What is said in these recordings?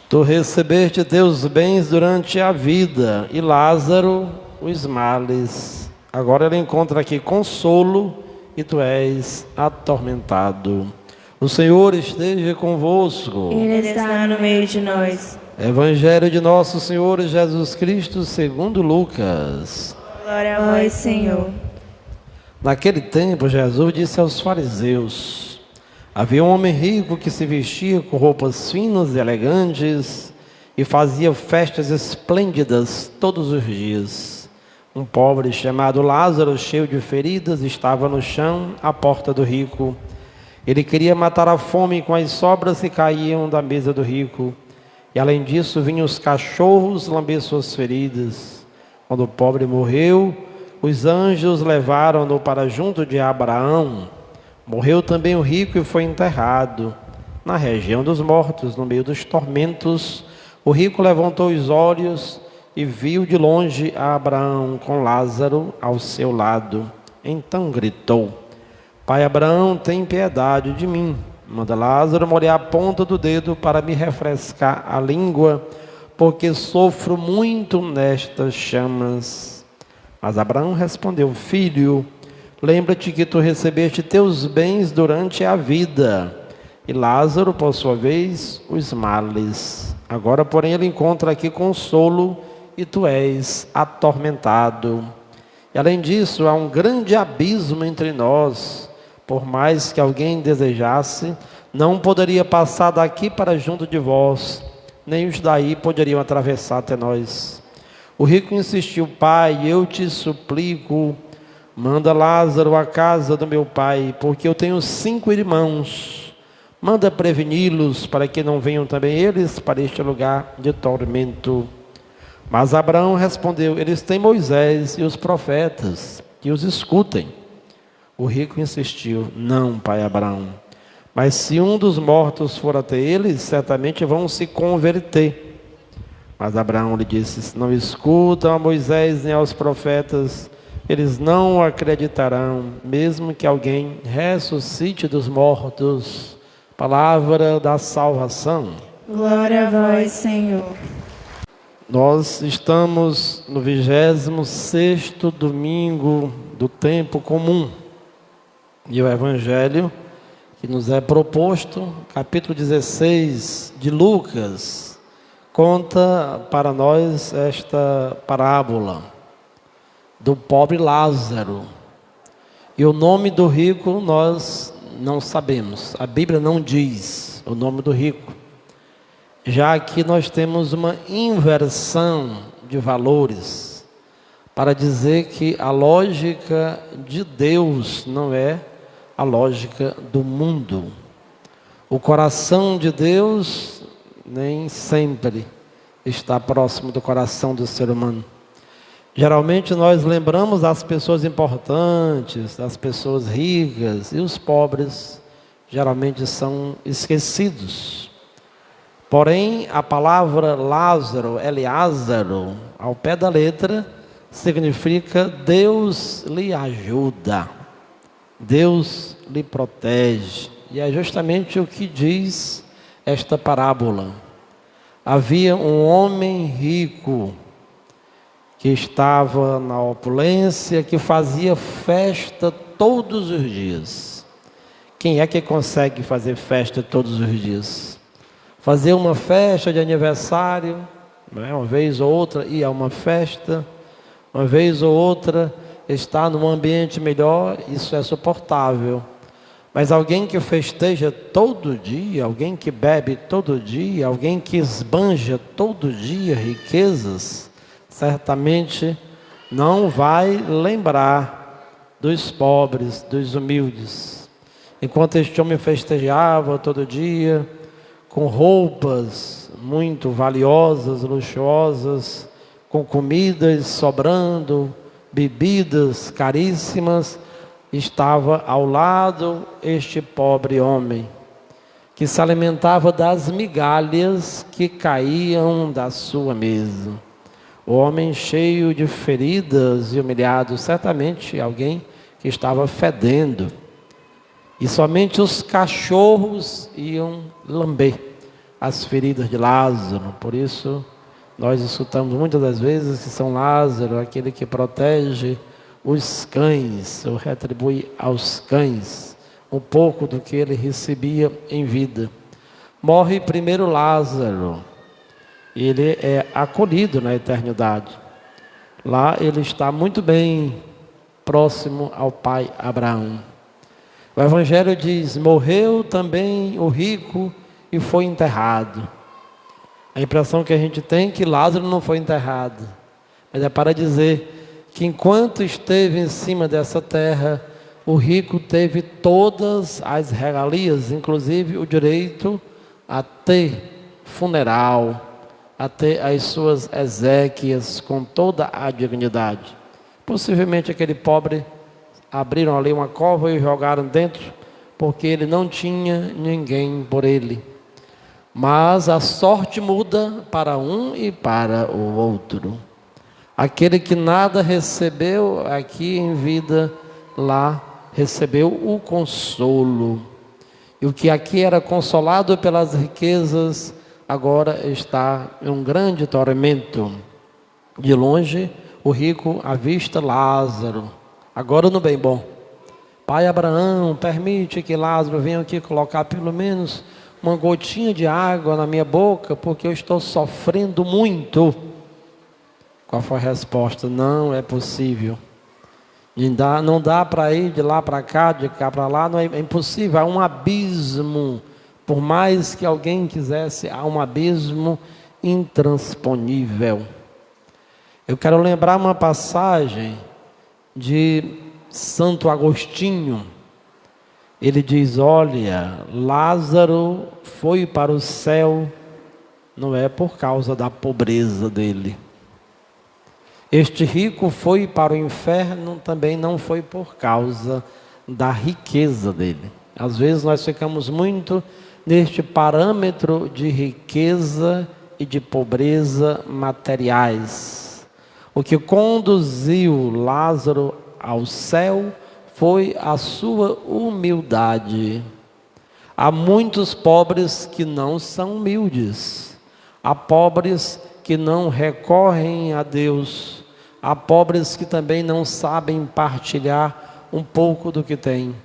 Tu recebeste teus bens durante a vida, e Lázaro os males. Agora ele encontra aqui consolo, e tu és atormentado. O Senhor esteja convosco. Ele está no meio de nós. Evangelho de nosso Senhor Jesus Cristo segundo Lucas. Glória a vós, Senhor. Naquele tempo, Jesus disse aos fariseus: havia um homem rico que se vestia com roupas finas e elegantes e fazia festas esplêndidas todos os dias. Um pobre chamado Lázaro, cheio de feridas, estava no chão à porta do rico. Ele queria matar a fome com as sobras que caíam da mesa do rico. E além disso, vinham os cachorros lamber suas feridas. Quando o pobre morreu, os anjos levaram-no para junto de Abraão. Morreu também o rico e foi enterrado na região dos mortos, no meio dos tormentos. O rico levantou os olhos e viu de longe a Abraão com Lázaro ao seu lado. Então gritou: Pai Abraão, tem piedade de mim. Manda Lázaro molhar a ponta do dedo para me refrescar a língua, porque sofro muito nestas chamas. Mas Abraão respondeu: Filho, lembra-te que tu recebeste teus bens durante a vida, e Lázaro, por sua vez, os males. Agora, porém, ele encontra aqui consolo, e tu és atormentado. E além disso, há um grande abismo entre nós. Por mais que alguém desejasse, não poderia passar daqui para junto de vós, nem os daí poderiam atravessar até nós. O rico insistiu: Pai, eu te suplico, manda Lázaro à casa do meu pai, porque eu tenho 5 irmãos. Manda preveni-los, para que não venham também eles para este lugar de tormento. Mas Abraão respondeu: eles têm Moisés e os profetas, que os escutem. O rico insistiu: não, pai Abraão, mas se um dos mortos for até eles, certamente vão se converter. Mas Abraão lhe disse: se não escutam a Moisés nem aos profetas, eles não acreditarão, mesmo que alguém ressuscite dos mortos. Palavra da salvação. Glória a vós, Senhor. Nós estamos no 26º domingo do tempo comum. E o Evangelho que nos é proposto, capítulo 16 de Lucas, conta para nós esta parábola do pobre Lázaro. E o nome do rico nós não sabemos, a Bíblia não diz o nome do rico. Já aqui nós temos uma inversão de valores, para dizer que a lógica de Deus não é a lógica do mundo. O coração de Deus nem sempre está próximo do coração do ser humano. Geralmente nós lembramos das pessoas importantes, das pessoas ricas, e os pobres geralmente são esquecidos. Porém, a palavra Lázaro, Eliázaro, ao pé da letra, significa Deus lhe ajuda, Deus lhe protege. E é justamente o que diz esta parábola. Havia um homem rico que estava na opulência, que fazia festa todos os dias. Quem é que consegue fazer festa todos os dias? Fazer uma festa de aniversário, não é? Uma vez ou outra ir a uma festa, uma vez ou outra estar num ambiente melhor, isso é suportável. Mas alguém que festeja todo dia, alguém que bebe todo dia, alguém que esbanja todo dia riquezas, certamente não vai lembrar dos pobres, dos humildes. Enquanto este homem festejava todo dia, com roupas muito valiosas, luxuosas, com comidas sobrando, bebidas caríssimas, estava ao lado este pobre homem, que se alimentava das migalhas que caíam da sua mesa. O homem cheio de feridas e humilhado, certamente alguém que estava fedendo. E somente os cachorros iam lamber as feridas de Lázaro. Por isso, nós escutamos muitas das vezes que São Lázaro, aquele que protege os cães, ou retribui aos cães um pouco do que ele recebia em vida. Morre primeiro Lázaro, ele é acolhido na eternidade. Lá ele está muito bem próximo ao pai Abraão. O Evangelho diz: morreu também o rico e foi enterrado. A impressão que a gente tem é que Lázaro não foi enterrado, mas é para dizer que enquanto esteve em cima dessa terra, o rico teve todas as regalias, inclusive o direito a ter funeral, a ter as suas exéquias com toda a dignidade. Possivelmente aquele pobre abriram ali uma cova e jogaram dentro, porque ele não tinha ninguém por ele. Mas a sorte muda para um e para o outro. Aquele que nada recebeu aqui em vida, lá recebeu o consolo. E o que aqui era consolado pelas riquezas, agora está em um grande tormento. De longe, o rico avista Lázaro, agora no bem bom. Pai Abraão, permite que Lázaro venha aqui colocar pelo menos uma gotinha de água na minha boca, porque eu estou sofrendo muito. Qual foi a resposta? Não é possível. Não dá para ir de lá para cá, de cá para lá, não é impossível. Há um abismo. Por mais que alguém quisesse, há um abismo intransponível. Eu quero lembrar uma passagem de Santo Agostinho. Ele diz: olha, Lázaro foi para o céu, não é por causa da pobreza dele. Este rico foi para o inferno, também não foi por causa da riqueza dele. Às vezes nós ficamos muito neste parâmetro de riqueza e de pobreza materiais. O que conduziu Lázaro ao céu foi a sua humildade. Há muitos pobres que não são humildes. Há pobres que não recorrem a Deus. Há pobres que também não sabem partilhar um pouco do que têm.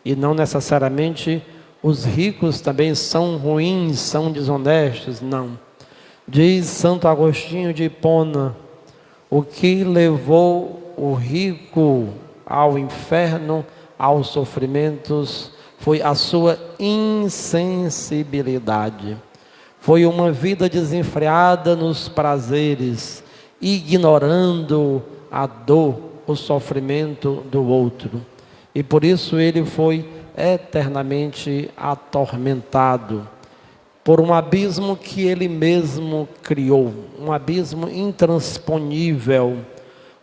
E não necessariamente os ricos também são ruins, são desonestos, não. Diz Santo Agostinho de Hipona: o que levou o rico ao inferno, aos sofrimentos, foi a sua insensibilidade. Foi uma vida desenfreada nos prazeres, ignorando a dor, o sofrimento do outro. E por isso ele foi eternamente atormentado por um abismo que ele mesmo criou, um abismo intransponível,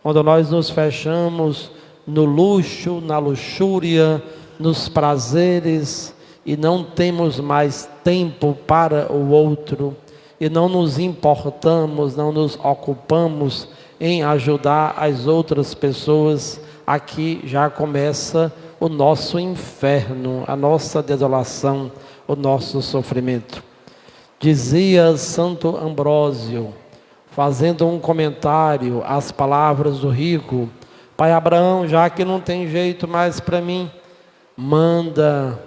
quando nós nos fechamos no luxo, na luxúria, nos prazeres, e não temos mais tempo para o outro, e não nos importamos, não nos ocupamos em ajudar as outras pessoas. Aqui já começa o nosso inferno, a nossa desolação, o nosso sofrimento. Dizia Santo Ambrósio, fazendo um comentário às palavras do rico: Pai Abraão, já que não tem jeito mais para mim, manda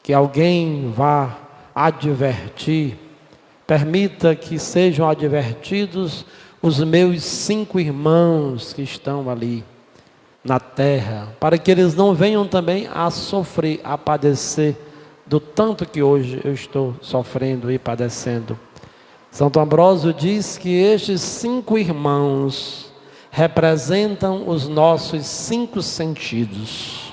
que alguém vá advertir, permita que sejam advertidos os meus 5 irmãos que estão ali na terra, para que eles não venham também a sofrer, a padecer do tanto que hoje eu estou sofrendo e padecendo. Santo Ambrósio diz que estes 5 irmãos representam os nossos 5 sentidos.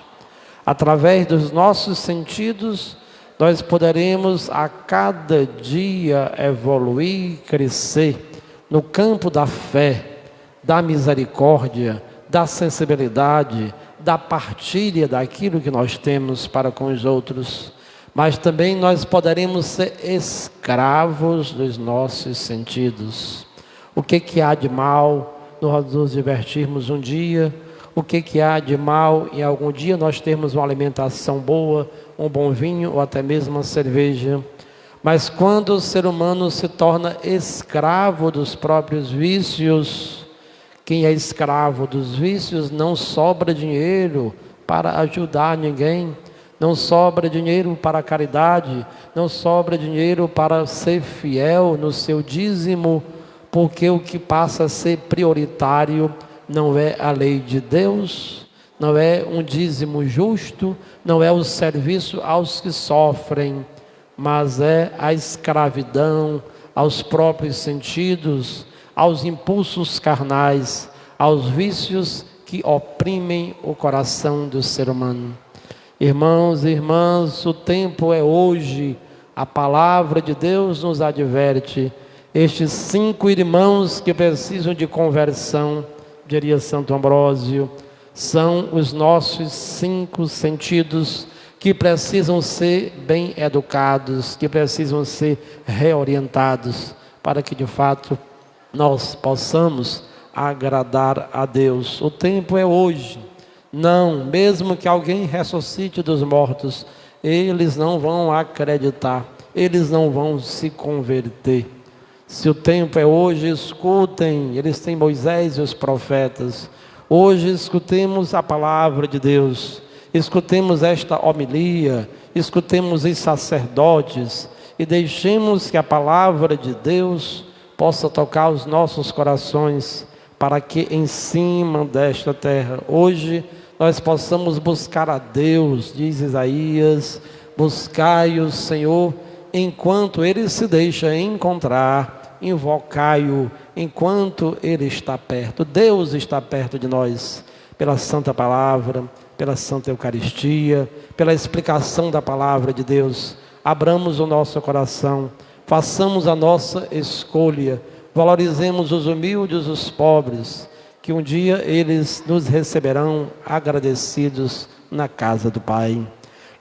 Através dos nossos sentidos, nós poderemos a cada dia evoluir, crescer no campo da fé, da misericórdia, da sensibilidade, da partilha daquilo que nós temos para com os outros. Mas também nós poderemos ser escravos dos nossos sentidos. O que há de mal nós nos divertirmos um dia? O que há de mal em algum dia nós termos uma alimentação boa, um bom vinho ou até mesmo uma cerveja? Mas quando o ser humano se torna escravo dos próprios vícios, quem é escravo dos vícios não sobra dinheiro para ajudar ninguém, não sobra dinheiro para a caridade, não sobra dinheiro para ser fiel no seu dízimo, porque o que passa a ser prioritário não é a lei de Deus, não é um dízimo justo, não é o serviço aos que sofrem, mas é a escravidão aos próprios sentidos, aos impulsos carnais, aos vícios que oprimem o coração do ser humano. Irmãos e irmãs, o tempo é hoje, a palavra de Deus nos adverte. Estes 5 irmãos que precisam de conversão, diria Santo Ambrósio, são os nossos 5 sentidos que precisam ser bem educados, que precisam ser reorientados, para que de fato nós possamos agradar a Deus. O tempo é hoje. Não, mesmo que alguém ressuscite dos mortos, eles não vão acreditar, eles não vão se converter. Se o tempo é hoje, escutem, eles têm Moisés e os profetas. Hoje escutemos a palavra de Deus, escutemos esta homilia, escutemos os sacerdotes e deixemos que a palavra de Deus possa tocar os nossos corações, para que em cima desta terra, hoje, nós possamos buscar a Deus, diz Isaías, buscai o Senhor enquanto Ele se deixa encontrar, invocai-o enquanto Ele está perto. Deus está perto de nós, pela Santa Palavra, pela Santa Eucaristia, pela explicação da Palavra de Deus. Abramos o nosso coração, façamos a nossa escolha, valorizemos os humildes, os pobres, que um dia eles nos receberão agradecidos na casa do Pai.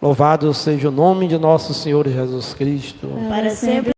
Louvado seja o nome de nosso Senhor Jesus Cristo. Para sempre.